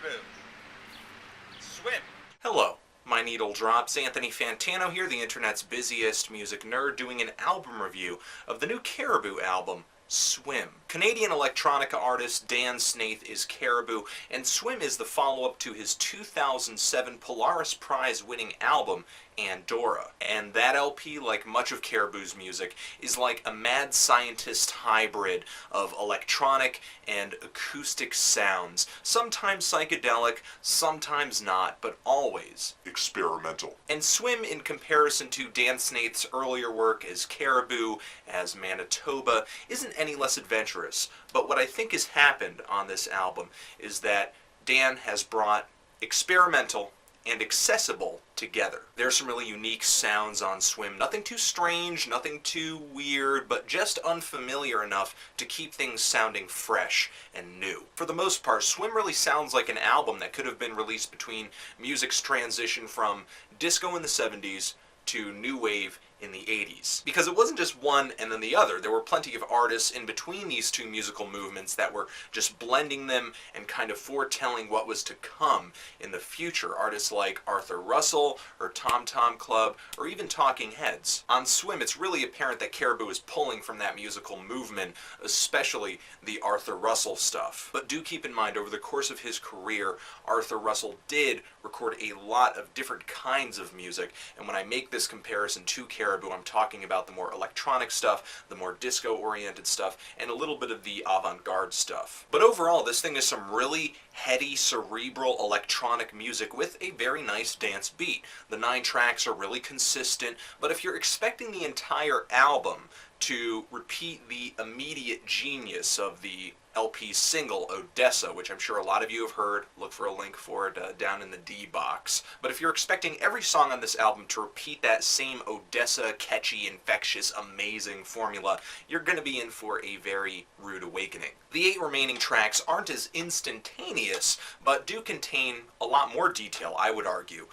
Caribou. Swim. Hello, my needle drops. Anthony Fantano here, the internet's busiest music nerd, doing an album review of the new Caribou album, Swim. Canadian electronica artist Dan Snaith is Caribou, and Swim is the follow-up to his 2007 Polaris Prize-winning album, Andorra. And that LP, like much of Caribou's music, is like a mad scientist hybrid of electronic and acoustic sounds, sometimes psychedelic, sometimes not, but always experimental. And Swim, in comparison to Dan Snaith's earlier work as Caribou, as Manitoba, isn't any less adventurous. But what I think has happened on this album is that Dan has brought experimental and accessible together. There's some really unique sounds on Swim. Nothing too strange, nothing too weird, but just unfamiliar enough to keep things sounding fresh and new. For the most part, Swim really sounds like an album that could have been released between music's transition from disco in the 70s to new wave in the 80s. Because it wasn't just one and then the other. There were plenty of artists in between these two musical movements that were just blending them and kind of foretelling what was to come in the future. Artists like Arthur Russell, or Tom Tom Club, or even Talking Heads. On Swim, it's really apparent that Caribou is pulling from that musical movement, especially the Arthur Russell stuff. But do keep in mind, over the course of his career, Arthur Russell did record a lot of different kinds of music, and when I make this comparison to Caribou, I'm talking about the more electronic stuff, the more disco-oriented stuff, and a little bit of the avant-garde stuff. But overall, this thing is some really heady, cerebral electronic music with a very nice dance beat. The 9 tracks are really consistent, but if you're expecting the entire album to repeat the immediate genius of the LP's single, Odessa, which I'm sure a lot of you have heard. Look for a link for it down in the D box. But if you're expecting every song on this album to repeat that same Odessa, catchy, infectious, amazing formula, you're going to be in for a very rude awakening. The 8 remaining tracks aren't as instantaneous, but do contain a lot more detail, I would argue.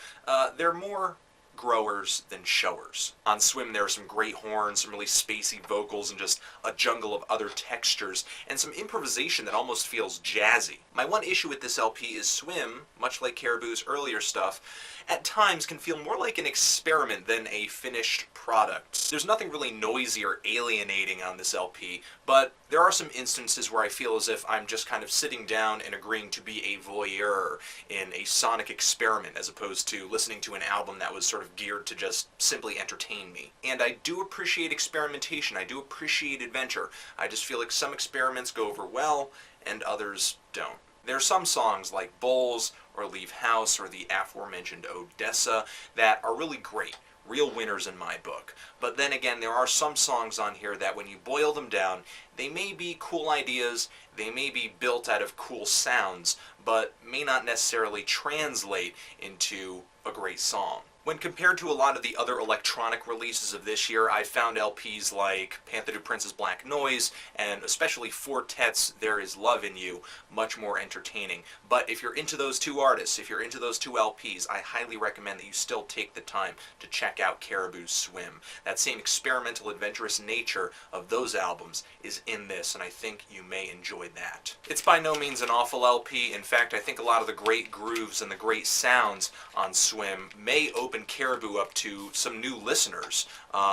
They're more growers than showers. On Swim, there are some great horns, some really spacey vocals, and just a jungle of other textures, and some improvisation that almost feels jazzy. My one issue with this LP is Swim, much like Caribou's earlier stuff, at times can feel more like an experiment than a finished product. There's nothing really noisy or alienating on this LP, but there are some instances where I feel as if I'm just kind of sitting down and agreeing to be a voyeur in a sonic experiment, as opposed to listening to an album that was sort of geared to just simply entertain me. And I do appreciate experimentation, I do appreciate adventure. I just feel like some experiments go over well, and others don't. There are some songs like Bowls, or Leave House, or the aforementioned Odessa that are really great. Real winners in my book. But then again, there are some songs on here that when you boil them down, they may be cool ideas, they may be built out of cool sounds, but may not necessarily translate into a great song. When compared to a lot of the other electronic releases of this year, I found LPs like Pantha Du Prince's Black Noise, and especially Four Tet's There Is Love in You, much more entertaining. But if you're into those two artists, if you're into those two LPs, I highly recommend that you still take the time to check out Caribou's Swim. That same experimental, adventurous nature of those albums is in this, and I think you may enjoy that. It's by no means an awful LP. In fact, I think a lot of the great grooves and the great sounds on Swim may open Caribou up to some new listeners,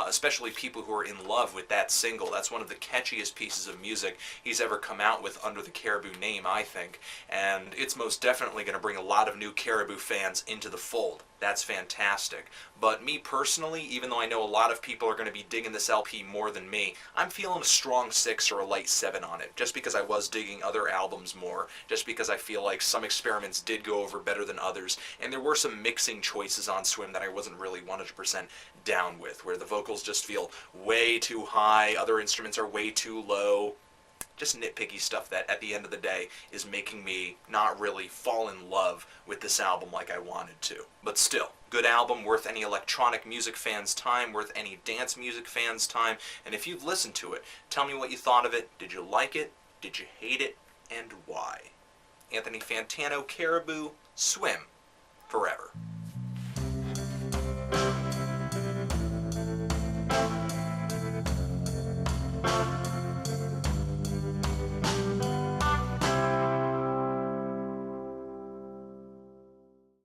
especially people who are in love with that single. That's one of the catchiest pieces of music he's ever come out with under the Caribou name, I think, and it's most definitely going to bring a lot of new Caribou fans into the fold. That's fantastic. But me personally, even though I know a lot of people are going to be digging this LP more than me, I'm feeling a strong 6 or a light 7 on it, just because I was digging other albums more, just because I feel like some experiments did go over better than others, and there were some mixing choices on Swim that I wasn't really 100% down with, where the vocals just feel way too high, other instruments are way too low. Just nitpicky stuff that, at the end of the day, is making me not really fall in love with this album like I wanted to. But still, good album, worth any electronic music fan's time, worth any dance music fan's time, and if you've listened to it, tell me what you thought of it. Did you like it? Did you hate it? And why? Anthony Fantano, Caribou, Swim, forever.